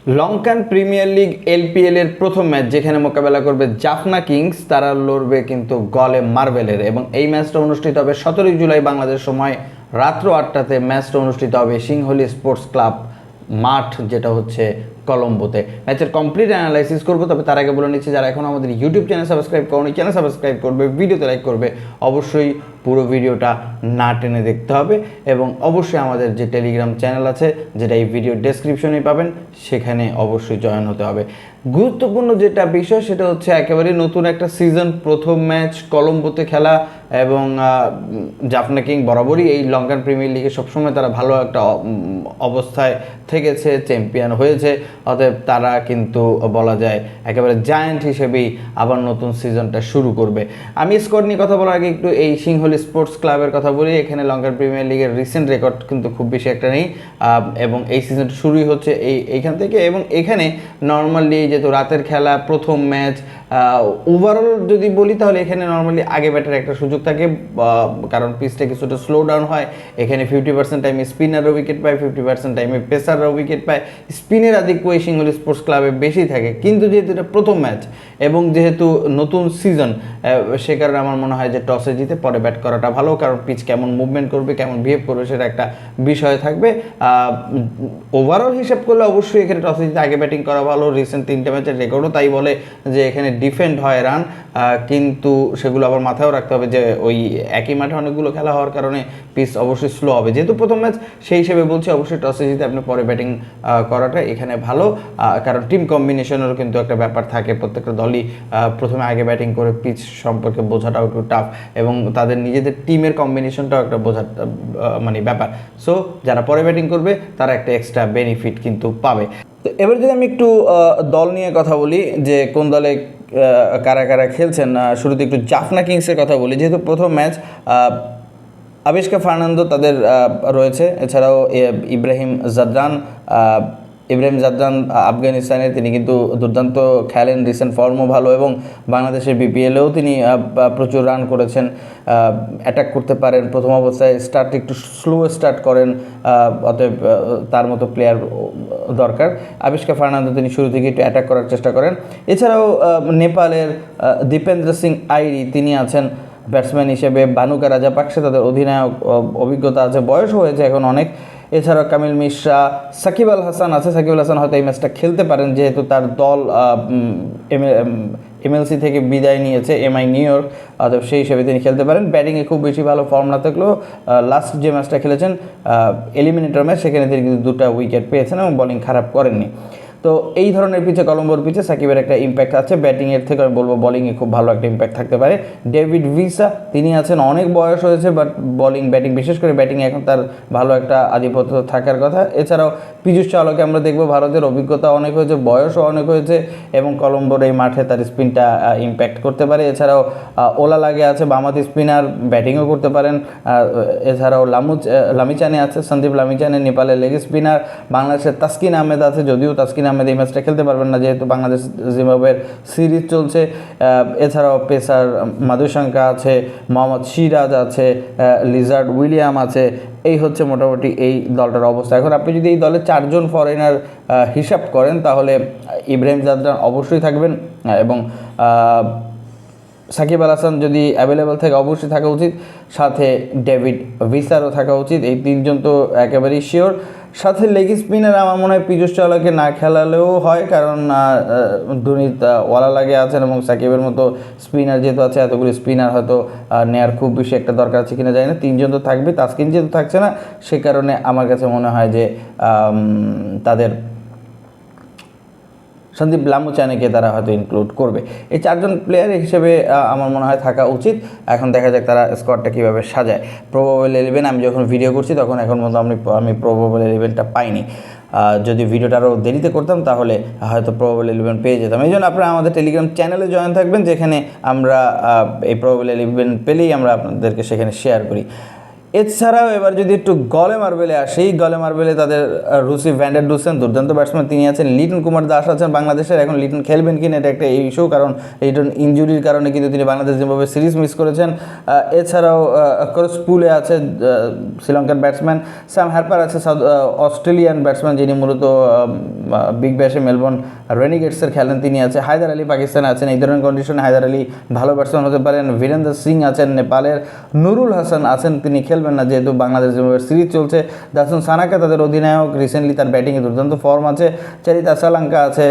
Lankan premier league LPL এর প্রথম match যেখানে মোকাবেলা করবে জাফনা কিংস, তারা লড়বে কিন্তু গলে মার্বেলের। এবং এই ম্যাচটা অনুষ্ঠিত হবে 17 জুলাই বাংলাদেশ সময় রাত্র 8টাতে। ম্যাচটা অনুষ্ঠিত হবে সিংহলী স্পোর্টস ক্লাব মাঠ, যেটা হচ্ছে কলম্বোতে। ম্যাচের কমপ্লিট অ্যানালাইসিস করবো, তবে তার আগে বলে নিচ্ছি যারা এখন আমাদের ইউটিউব চ্যানেল সাবস্ক্রাইব করুন, চ্যানেল সাবস্ক্রাইব করবে, ভিডিওতে লাইক করবে। অবশ্যই পুরো ভিডিওটা না টেনে দেখতে হবে এবং অবশ্যই আমাদের যে টেলিগ্রাম চ্যানেল আছে, যেটা এই ভিডিও ডেসক্রিপশনে পাবেন, সেখানে অবশ্যই জয়েন হতে হবে। গুরুত্বপূর্ণ যেটা বিষয় সেটা হচ্ছে একেবারে নতুন একটা সিজন, প্রথম ম্যাচ কলম্বোতে খেলা। এবং জাফনা কিং বরাবরই এই লঙ্কান প্রিমিয়ার লিগে সবসময় তারা ভালো একটা অবস্থায় থেকেছে, চ্যাম্পিয়ন হয়েছে। অতএব তারা কিন্তু বলা যায় একেবারে জায়ান্ট হিসেবেই আবার নতুন সিজনটা শুরু করবে। আমি স্কোর নিয়ে কথা বলার আগে একটু এই সিংহলী স্পোর্টস ক্লাবের কথা বলি। এখানে লঙ্কান প্রিমিয়ার লিগের রিসেন্ট রেকর্ড কিন্তু খুব বেশি একটা নেই, এবং এই সিজনটা শুরুই হচ্ছে এইখান থেকে। এবং এখানে নর্মালি যেহেতু রাতের খেলা, প্রথম ম্যাচ, ওভারঅল যদি বলি তাহলে এখানে নর্মালি আগে ব্যাটার একটা সুযোগ থাকে, কারণ পিচটা কিছুটা স্লো ডাউন হয়। এখানে 50% টাইমে স্পিনাররা উইকেট পায়, 50% টাইমে পেসাররা উইকেট পায়। স্পিনের আধিক্য এই সিংহলী স্পোর্টস ক্লাবে বেশি থাকে। কিন্তু যেহেতু এটা প্রথম ম্যাচ এবং যেহেতু নতুন সিজন, সে কারণে আমার মনে হয় যে টসে জিতে পরে ব্যাট করাটা ভালো, কারণ পিচ কেমন মুভমেন্ট করবে, কেমন বিহেভ করবে, সেটা একটা বিষয় থাকবে। ওভারঅল হিসাব করলে অবশ্যই এখানে টসে জিতে আগে ব্যাটিং করা ভালো। রিসেন্ট 3টে ম্যাচের রেকর্ডও তাই বলে যে এখানে ডিফেন্ড হয় রান, কিন্তু সেগুলো আবার মাথায়ও রাখতে হবে যে ওই একই মাঠে অনেকগুলো খেলা হওয়ার কারণে পিচ অবশ্যই স্লো হবে। যেহেতু প্রথম ম্যাচ, সেই হিসেবে বলছি অবশ্যই টসে জিতে আপনি পরে ব্যাটিং করাটা এখানে ভালো, কারণ টিম কম্বিনেশনেরও কিন্তু একটা ব্যাপার থাকে। প্রত্যেকটা দলই প্রথমে আগে ব্যাটিং করে পিচ সম্পর্কে বোঝাটাও একটু টাফ, এবং তাদের নিজেদের টিমের কম্বিনেশনটাও একটা বোঝার মানে ব্যাপার। সো যারা পরে ব্যাটিং করবে তারা একটা এক্সট্রা বেনিফিট কিন্তু পাবে। তো এবার যদি আমি একটু দল নিয়ে কথা বলি যে কোন দলে কারা কারা খেলছেন, শুরুতে একটু জাফনা কিংসের কথা বলি। যেহেতু প্রথম ম্যাচ, আবিষ্কার ফার্নান্দো তাদের রয়েছে, এছাড়াও ইব্রাহিম জাদরান আফগানিস্তানের, তিনি কিন্তু দুর্দান্ত খেলেন, রিসেন্ট ফর্মও ভালো, এবং বাংলাদেশের বিপিএলেও তিনি প্রচুর রান করেছেন, অ্যাটাক করতে পারেন। প্রথম অবস্থায় স্টার্ট একটু স্লো স্টার্ট করেন, অতএব তার মতো প্লেয়ার দরকার। আবিষ্কার ফার্নান্দো তিনি শুরু থেকে একটু অ্যাটাক করার চেষ্টা করেন। এছাড়াও নেপালের দীপেন্দ্র সিং আইরি, তিনি আছেন ব্যাটসম্যান হিসেবে। বানুকা রাজাপাকসে তাদের অধিনায়ক, অভিজ্ঞতা আছে, বয়সও হয়েছে এখন অনেক। এছাড়াও কামিল মিশ্রা, সাকিব আল হাসান আছে। সাকিব আল হাসান হয়তো এই ম্যাচটা খেলতে পারেন, যেহেতু তার দল এমএলসি থেকে বিদায় নিয়েছে, এমআই নিউ ইয়র্ক, অতএব সেই হিসেবে তিনি খেলতে পারেন। ব্যাটিংয়ে খুব বেশি ভালো ফর্ম না থাকলেও লাস্ট যে ম্যাচটা খেলেছেন এলিমিনেটর ম্যাচ, সেখানে তিনি কিন্তু 2টা উইকেট পেয়েছেন এবং বোলিং খারাপ করেননি। তো এই ধরনের পিচে, কলম্বোর পিচে সাকিবের একটা ইম্প্যাক্ট আছে। ব্যাটিংয়ের থেকে আমি বলবো বলিংয়ে খুব ভালো একটা ইম্প্যাক্ট থাকতে পারে। ডেভিড ভিসা, তিনি আছেন, অনেক বয়স হয়েছে, বাট ব্যাটিং বিশেষ করে ব্যাটিংয়ে এখন তার ভালো একটা আধিপত্য থাকার কথা। এছাড়াও পীযূষ চাওলাকে আমরা দেখবো, ভারতের অভিজ্ঞতা অনেক হয়েছে, বয়সও অনেক হয়েছে, এবং কলম্বোর এই মাঠে তার স্পিনটা ইম্প্যাক্ট করতে পারে। এছাড়াও ওলা লাগে আছে, বামাতি স্পিনার, ব্যাটিংও করতে পারেন। এছাড়াও লামিচানে আছে, সন্দীপ লামিচানে, নেপালের লেগ স্পিনার। বাংলাদেশের তাসকিন আহমেদ আছে, যদিও তাসকিন আহমেদ এই ম্যাচটা খেলতে পারবেন না, যেহেতু বাংলাদেশ জিম্বাবুয়ের সিরিজ চলছে। এছাড়াও পেসার মাধুশঙ্কা আছে, মোহাম্মদ সিরাজ আছে, লিজার্ড উইলিয়াম আছে। এই হচ্ছে মোটামুটি এই দলটার অবস্থা। এখন আপনি যদি এই দলে 4 জন ফরেনার হিসাব করেন, তাহলে ইব্রাহিম জাদরান অবশ্যই থাকবেন, এবং সাকিব আল হাসান যদি অ্যাভেলেবেল থাকে অবশ্যই থাকা উচিত, সাথে ডেভিড ভিসারও থাকা উচিত। এই 3 জন তো একেবারেই শিওর। সাথে লেগ স্পিনার আমার মনে হয় পীযূষ চাওলাকে না খেলালেও হয়, কারণ দুর্নীত ওয়ালা লাগে আছেন, এবং সাকিবের মতো স্পিনার যেহেতু আছে, এতগুলি স্পিনার হয়তো নেওয়ার খুব বেশি একটা দরকার আছে কিনা জানি না। 3 জন তো থাকবে, তাসকিন যেহেতু থাকছে না, সে কারণে আমার কাছে মনে হয় যে তাদের সন্দীপ লামুচানেকে তারা হয়তো ইনক্লুড করবে। এই 4 জন প্লেয়ার হিসেবে আমার মনে হয় থাকা উচিত। এখন দেখা যাক তারা স্কোয়াডটা কীভাবে সাজায়। প্রবাবল 11 আমি যখন ভিডিও করছি তখন এখন মতো আমি প্রবাবল 11টা পাইনি। যদি ভিডিওটা আরও দেরিতে করতাম তাহলে হয়তো প্রবাবল 11 পেয়ে যেতাম। এই জন্য আপনারা আমাদের টেলিগ্রাম চ্যানেলে জয়েন থাকবেন, যেখানে আমরা এই প্রবাবল 11 পেলেই আমরা আপনাদেরকে সেখানে শেয়ার করি। এছাড়াও এবার যদি একটু গলে মার্বেলে আসি, গলে মার্বেলে তাদের রুসি ভ্যান্ডার ডুসেন দুর্দান্ত ব্যাটসম্যান তিনি আছেন। লিটন কুমার দাস আছেন বাংলাদেশের। এখন লিটন খেলবেন কিনা এটা একটা ইস্যু, কারণ লিটন ইনজুরির কারণে কিন্তু তিনি বাংলাদেশ জিম্বাবুয়ে সিরিজ মিস করেছেন। এছাড়াও করসপুলে আছে শ্রীলঙ্কান ব্যাটসম্যান। স্যাম হ্যারপার আছে অস্ট্রেলিয়ান ব্যাটসম্যান, যিনি মূলত বিগ ব্যাশে মেলবোর্ন রেনিগেটসের খেলেন, তিনি আছে। হায়দার আলী পাকিস্তানে আছেন। এই ধরনের কন্ডিশনে হায়দার আলী ভালো ব্যাটসম্যান হতে পারেন। বীরেন্দ্র সিং আছেন নেপালের। নুরুল হাসান আছেন, তিনি খেলবেন না যেহেতু বাংলাদেশ জিম্বাবুয়ের সিরিজ চলছে। দাসুন সানাকা তাদের অধিনায়ক, রিসেন্টলি তার ব্যাটিংয়ে দুর্দান্ত ফর্ম আছে। চারিতা সালাঙ্কা আছে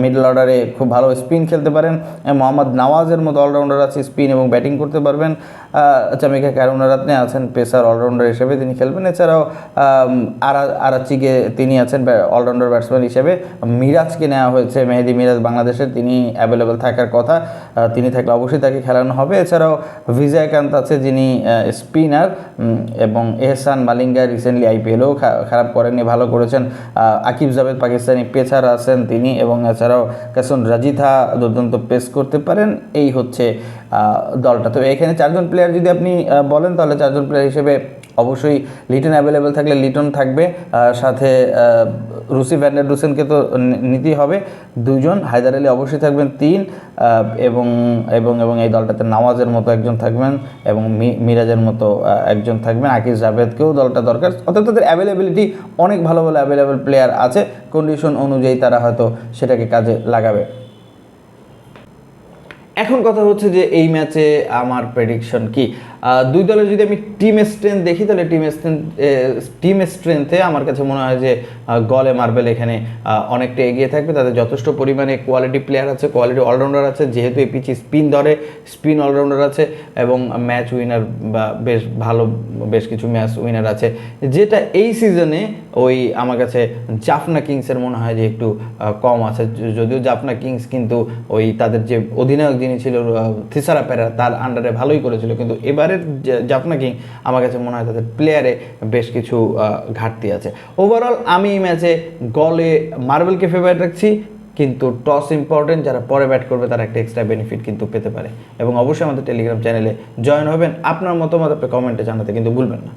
মিডল অর্ডারে, খুব ভালো স্পিন খেলতে পারেন। মোহাম্মদ নওয়াজের মতো অলরাউন্ডার আছে, স্পিন এবং ব্যাটিং করতে পারবেন। চামিকা কারুনারাত্নে আছেন পেসার অলরাউন্ডার হিসেবে, তিনি খেলবেন। এছাড়াও আরাচিকে তিনি আছেন অলরাউন্ডার ব্যাটসম্যান হিসেবে। মিরাজকে নেওয়া হয়েছে, মেহেদি মিরাজ বাংলাদেশের, তিনি অ্যাভেলেবেল থাকার কথা, তিনি থাকলে অবশ্যই তাকে খেলানো হবে। এছাড়াও বিজয়কান্ত আছে, যিনি স্পিনার, এবং এহসান মালিঙ্গা রিসেন্টলি আইপিএলেও খারাপ করেননি, ভালো করেছেন। আকিব জাভেদ পাকিস্তানি পেসার আছেন তিনি, এবং এছাড়াও কাসন রাজিথা দুর্দান্ত পেস করতে পারেন। এই হচ্ছে দলটা। তো এখানে 4 জন প্লেয়ার যদি আপনি বলেন, তাহলে 4 জন প্লেয়ার হিসেবে অবশ্যই লিটন অ্যাভেলেবেল থাকলে লিটন থাকবে, সাথে রুসি ভ্যান্ডার ডুসেনকে তো নিতেই হবে 2 জন। হায়দার আলী অবশ্যই থাকবেন 3, এবং এবং এবং এই দলটাতে নওয়াজের মতো একজন থাকবেন, এবং মিরাজের মতো একজন থাকবেন। আকিব জাভেদকেও দলটা দরকার। অর্থাৎ তাদের অ্যাভেলেবিলিটি অনেক ভালো ভালো অ্যাভেলেবেল প্লেয়ার আছে, কন্ডিশন অনুযায়ী তারা হয়তো সেটাকে কাজে লাগাবে। এখন কথা হচ্ছে যে এই ম্যাচে আমার প্রেডিকশন কি। 2 দলের যদি আমি টিম স্ট্রেংথ দেখি, তাহলে টিম স্ট্রেংথে আমার কাছে মনে হয় যে গলে মার্বেল এখানে অনেকটা এগিয়ে থাকবে। তাদের যথেষ্ট পরিমাণে কোয়ালিটি প্লেয়ার আছে, কোয়ালিটি অলরাউন্ডার আছে, যেহেতু এই পিচে স্পিন ধরে, স্পিন অলরাউন্ডার আছে, এবং ম্যাচ উইনার বা বেশ কিছু ম্যাচ উইনার আছে, যেটা এই সিজনে ওই আমার কাছে জাফনা কিংসের মনে হয় যে একটু কম আছে। যদিও জাফনা কিংস কিন্তু ওই তাদের যে অধিনায়ক যিনি ছিল থিসারা পেরা, তার আন্ডারে ভালোই করেছিল, কিন্তু এবারের জাফনা কিং আমার কাছে মনে হয় তাদের প্লেয়ারে বেশ কিছু ঘাটতি আছে। ওভারঅল আমি এই ম্যাচে গলে মার্বেলকে ফেভারিট রাখছি, কিন্তু টস ইম্পর্টেন্ট, যারা পরে ব্যাট করবে তারা একটা এক্সট্রা বেনিফিট কিন্তু পেতে পারে। এবং অবশ্যই আমাদের টেলিগ্রাম চ্যানেলে জয়েন হবেন। আপনার মতামত আপনি কমেন্টে জানাতে কিন্তু ভুলবেন না।